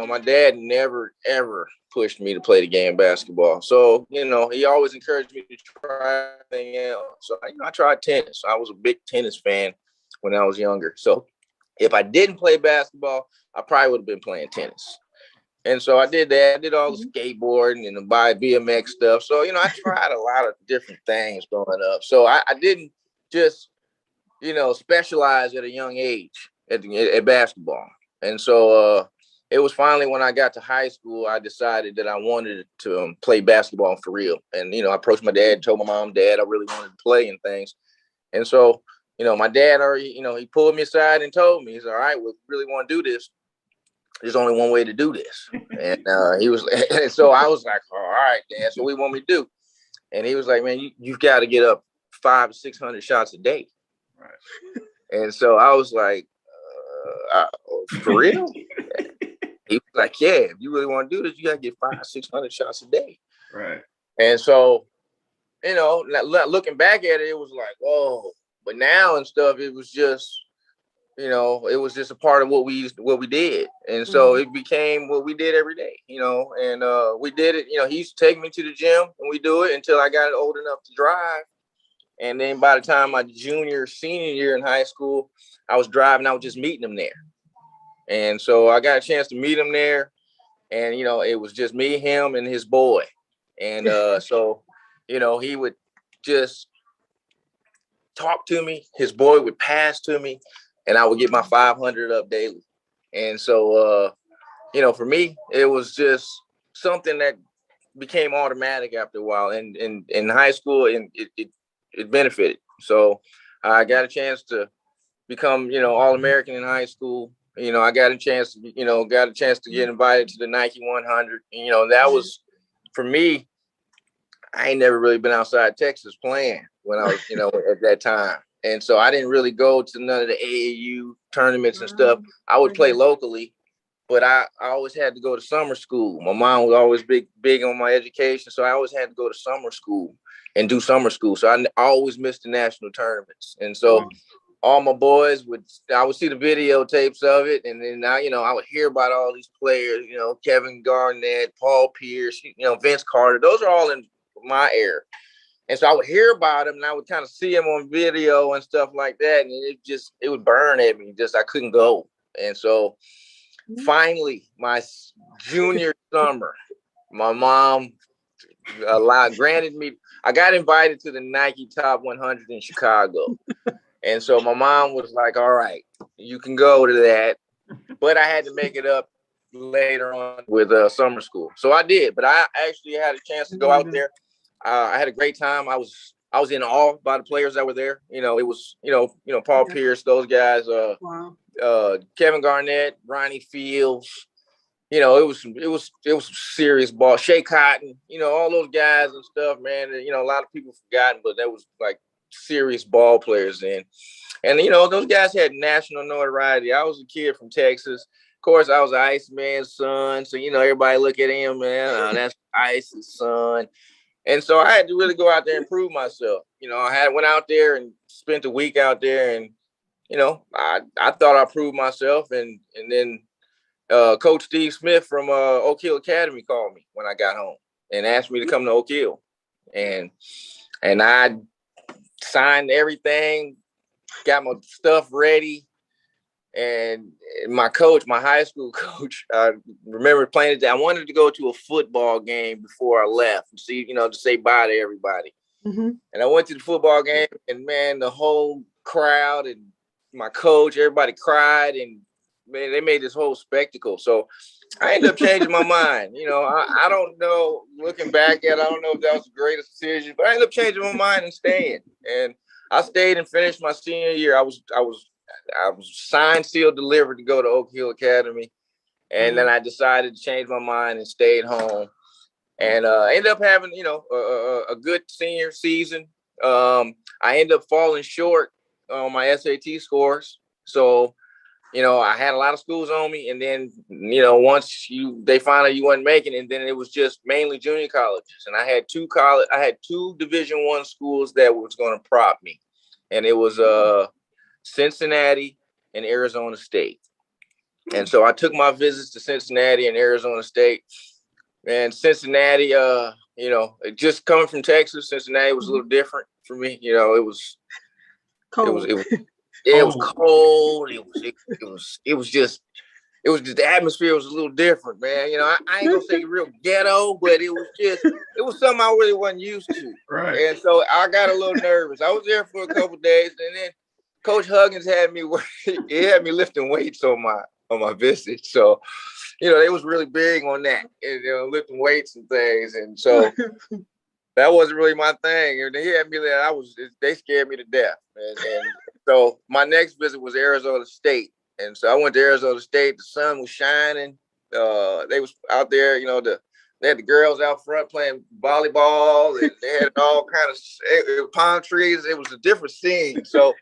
my dad never, ever pushed me to play the game basketball. So, he always encouraged me to try anything else. So, I tried tennis. I was a big tennis fan when I was younger. So if I didn't play basketball, I probably would have been playing tennis. And so I did that. I did all the skateboarding and the BMX stuff. So, I tried a lot of different things growing up. So I didn't just, specialize at a young age at basketball. And so it was finally when I got to high school, I decided that I wanted to play basketball for real. And, I approached my dad, told my mom, dad, I really wanted to play and things. And so, my dad already, he pulled me aside and told me, he's all right, we really want to do this. There's only one way to do this. And he was, and so I was like, all right, Dad, so what do you want me to do? And he was like, man, you've got to get up 500 to 600 shots a day. Right. And so I was like, for real? He was like, yeah, if you really want to do this, you got to get 500 to 600 shots a day. Right. And so, looking back at it, it was like, whoa. But now and stuff, it was just, it was just a part of what we did. And so it became what we did every day, and we did it. He used to take me to the gym and we do it until I got old enough to drive. And then by the time my senior year in high school, I was driving, I was just meeting him there. And so I got a chance to meet him there. And, it was just me, him, and his boy. And so, he would just talk to me. His boy would pass to me. And I would get my 500 up daily. And so, for me, it was just something that became automatic after a while. And in high school, and it benefited. So I got a chance to become, All-American in high school. I got a chance to, get invited to the Nike 100. And, that was, for me, I ain't never really been outside Texas playing when I was, at that time. And so I didn't really go to none of the AAU tournaments and stuff. I would play locally, but I always had to go to summer school. My mom was always big on my education. So I always had to go to summer school and do summer school. So I always missed the national tournaments. And so all my boys I would see the videotapes of it. And then I would hear about all these players, Kevin Garnett, Paul Pierce, Vince Carter. Those are all in my era. And so I would hear about him and I would kind of see him on video and stuff like that. And it would burn at me. I couldn't go. And so finally, my junior summer, my mom granted me, I got invited to the Nike Top 100 in Chicago. And so my mom was like, all right, you can go to that. But I had to make it up later on with summer school. So I did. But I actually had a chance to go out there. I had a great time. I was in awe by the players that were there. It was, Paul Pierce, those guys, Kevin Garnett, Ronnie Fields. It was some serious ball. Shea Cotton, all those guys and stuff, man. A lot of people forgotten, but that was like serious ball players then. And those guys had national notoriety. I was a kid from Texas. Of course, I was Iceman's son, so everybody look at him, man. That's Ice's son. And so I had to really go out there and prove myself. I went out there and spent a week out there, and I thought I proved myself. And then Coach Steve Smith from Oak Hill Academy called me when I got home and asked me to come to Oak Hill, and I signed everything, got my stuff ready. And my high school coach, I remember playing it. I wanted to go to a football game before I left and see, to say bye to everybody. And I went to the football game, and man, the whole crowd and my coach, everybody cried, and man, they made this whole spectacle. So I ended up changing my mind. I don't know, looking back at it, I don't know if that was the greatest decision, but I ended up changing my mind and staying. And I stayed and finished my senior year. I was signed, sealed, delivered to go to Oak Hill Academy. And then I decided to change my mind and stayed home. And ended up having, a good senior season. I ended up falling short on my SAT scores. So, I had a lot of schools on me. And then, once they found out you wasn't making it, and then it was just mainly junior colleges. And I had two Division I schools that was going to prop me. And it was Cincinnati and Arizona State. And so I took my visits to Cincinnati and Arizona State. And Cincinnati, just coming from Texas, Cincinnati was a little different for me. It was cold. It was cold. It was just the atmosphere was a little different, man. I ain't gonna say real ghetto, but it was something I really wasn't used to. Right. And so I got a little nervous. I was there for a couple of days, and then Coach Huggins had me lifting weights on my visit. So, they was really big on that, and, lifting weights and things. And so that wasn't really my thing. And they had me there. They scared me to death. And so my next visit was Arizona State. And so I went to Arizona State. The sun was shining. They was out there, they had the girls out front playing volleyball, and they had all kind of palm trees. It was a different scene. So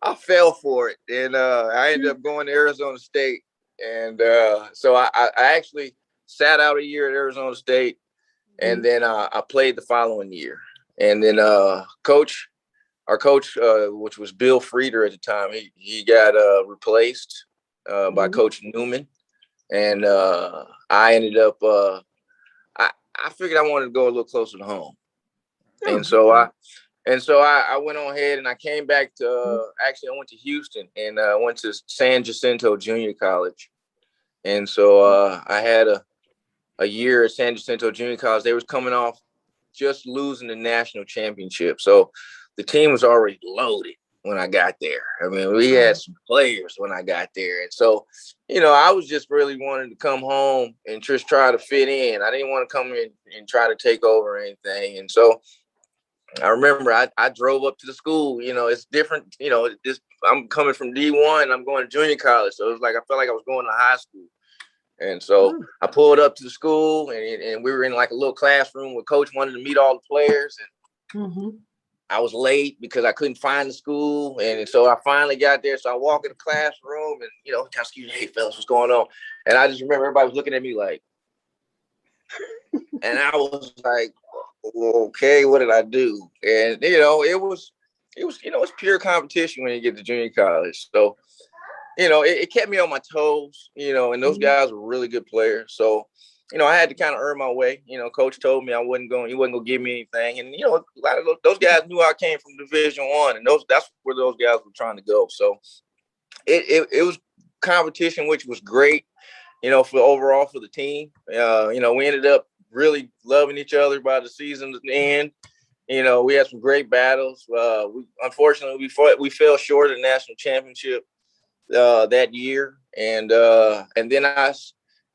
I fell for it. And I ended up going to Arizona State. And so I actually sat out a year at Arizona State. And then I played the following year. And then our coach, which was Bill Frieder at the time, he got replaced by Coach Newman. And I ended up, I figured I wanted to go a little closer to home. And so I went on ahead and I came back to, actually I went to Houston and I went to San Jacinto Junior College. And so I had a year at San Jacinto Junior College. They was coming off just losing the national championship. So the team was already loaded when I got there. I mean, we had some players when I got there. And so, I was just really wanting to come home and just try to fit in. I didn't want to come in and try to take over or anything. And so I remember I drove up to the school. It's different. I'm coming from D1. I'm going to junior college. So it was like I felt like I was going to high school. And so I pulled up to the school, and we were in like a little classroom where Coach wanted to meet all the players. And I was late because I couldn't find the school. And so I finally got there. So I walk in the classroom and, kind of excuse me, hey, fellas, what's going on? And I just remember everybody was looking at me like, and I was like, okay, what did I do? And, it was it's pure competition when you get to junior college. So, it kept me on my toes, and those guys were really good players. So, I had to kind of earn my way. Coach told me he wasn't going to give me anything. And, a lot of those guys knew I came from Division I, and that's where those guys were trying to go. So it was competition, which was great, for the team. We ended up really loving each other by the season's end. We had some great battles. Unfortunately, we fell short of the national championship that year, and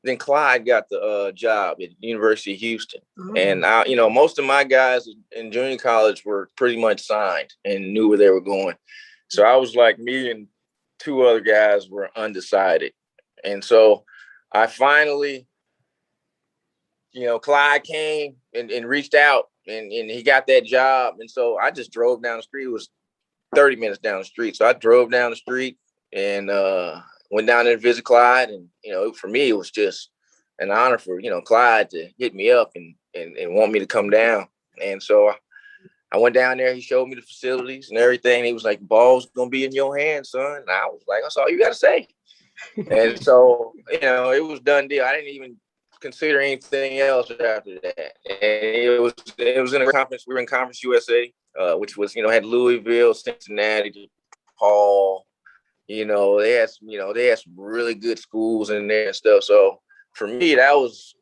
then Clyde got the job at the University of Houston, and most of my guys in junior college were pretty much signed and knew where they were going. So I was like, me and two other guys were undecided, and so I finally, Clyde came and reached out, and he got that job, and so I just drove down the street. It was 30 minutes down the street, so I drove down the street and went down there to visit Clyde. And, for me, it was just an honor for, Clyde to hit me up and want me to come down. And so I went down there. He showed me the facilities and everything. He was like, ball's going to be in your hands, son. And I was like, that's all you got to say. And so, it was done deal. I didn't even consider anything else after that. And it was in a conference. We were in Conference USA, which was, had Louisville, Cincinnati, Paul. They had some really good schools in there and stuff. So for me, that was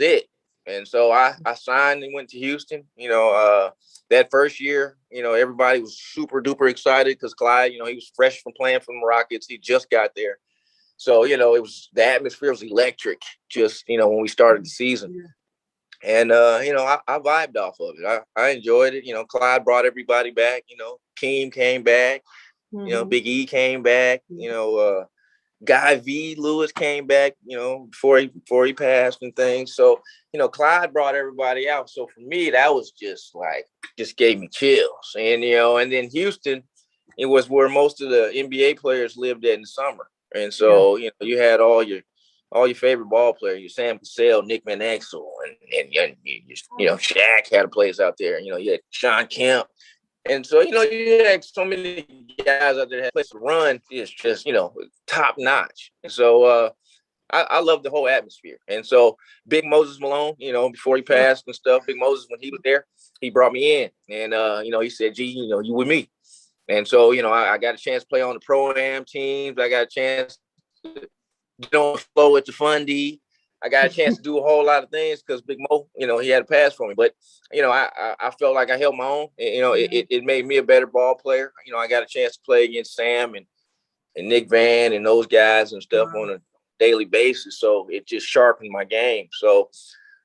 it. And so I signed and went to Houston. That first year, everybody was super duper excited because Clyde, he was fresh from playing for the Rockets. He just got there. So, the atmosphere was electric just, when we started the season. And, I vibed off of it. I enjoyed it. Clyde brought everybody back. Keem came back. Big E came back. Guy V. Lewis came back. Before he passed and things. So Clyde brought everybody out. So for me, that was just gave me chills. And and then Houston, it was where most of the NBA players lived at in the summer. And so you had all your favorite ball players, your Sam Cassell, Nick Van Exel, and Shaq had a place out there. You had Sean Kemp. And so, you had so many guys out there that had a place to run. It's just, top notch. And so I love the whole atmosphere. And so Big Moses Malone, before he passed and stuff, Big Moses, when he was there, he brought me in. And, he said, G, you with me. And so, I got a chance to play on the Pro-Am teams. I got a chance to get on the floor at the Fundy. I got a chance to do a whole lot of things because Big Mo, he had a pass for me. But, I felt like I held my own. It made me a better ball player. I got a chance to play against Sam and Nick Van and those guys and stuff on a daily basis. So it just sharpened my game. So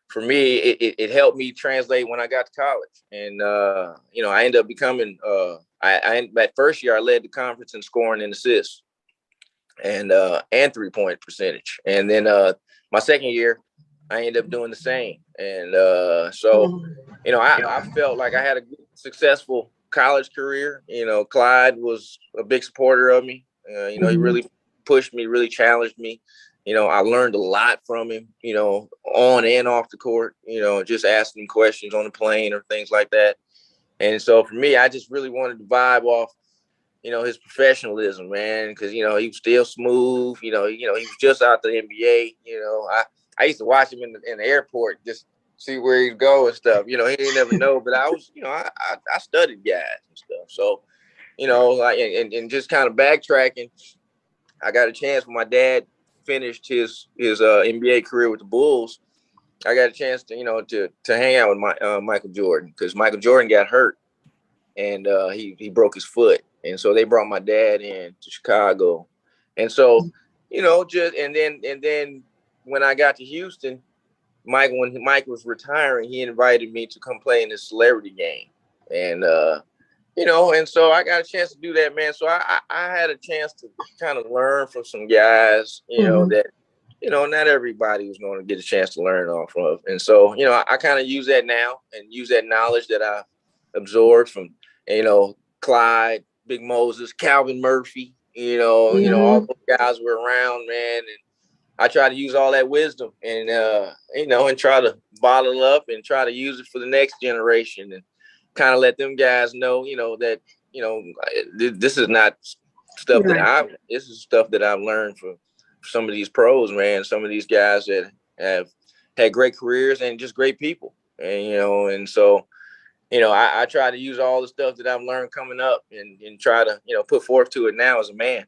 for me, it helped me translate when I got to college. And, I ended up becoming that first year I led the conference in scoring and assists and 3-point percentage. And then my second year, I ended up doing the same. And so, I felt like I had a successful college career. Clyde was a big supporter of me. He really pushed me, really challenged me. I learned a lot from him, on and off the court, just asking him questions on the plane or things like that. And so for me, I just really wanted to vibe off, his professionalism, man, because, he was still smooth. He was just out the NBA. I used to watch him in the airport, just see where he'd go and stuff. He didn't never know, but I was, I studied guys and stuff. So, like, and just kind of backtracking, I got a chance when my dad finished his NBA career with the Bulls. I got a chance to hang out with Michael Jordan because Michael Jordan got hurt and he broke his foot. And so they brought my dad in to Chicago. And so, and then when I got to Houston, when Mike was retiring, he invited me to come play in this celebrity game. And, and so I got a chance to do that, man. So I had a chance to kind of learn from some guys, that, not everybody was going to get a chance to learn off of. And so, I kind of use that now and use that knowledge that I absorbed from, Clyde, Big Moses, Calvin Murphy, all those guys were around, man. And I try to use all that wisdom and, and try to bottle up and try to use it for the next generation and kind of let them guys know, that, this is not stuff this is stuff that I've learned from some of these pros, man, some of these guys that have had great careers and just great people. And, and so, I try to use all the stuff that I've learned coming up and try to, put forth to it now as a man.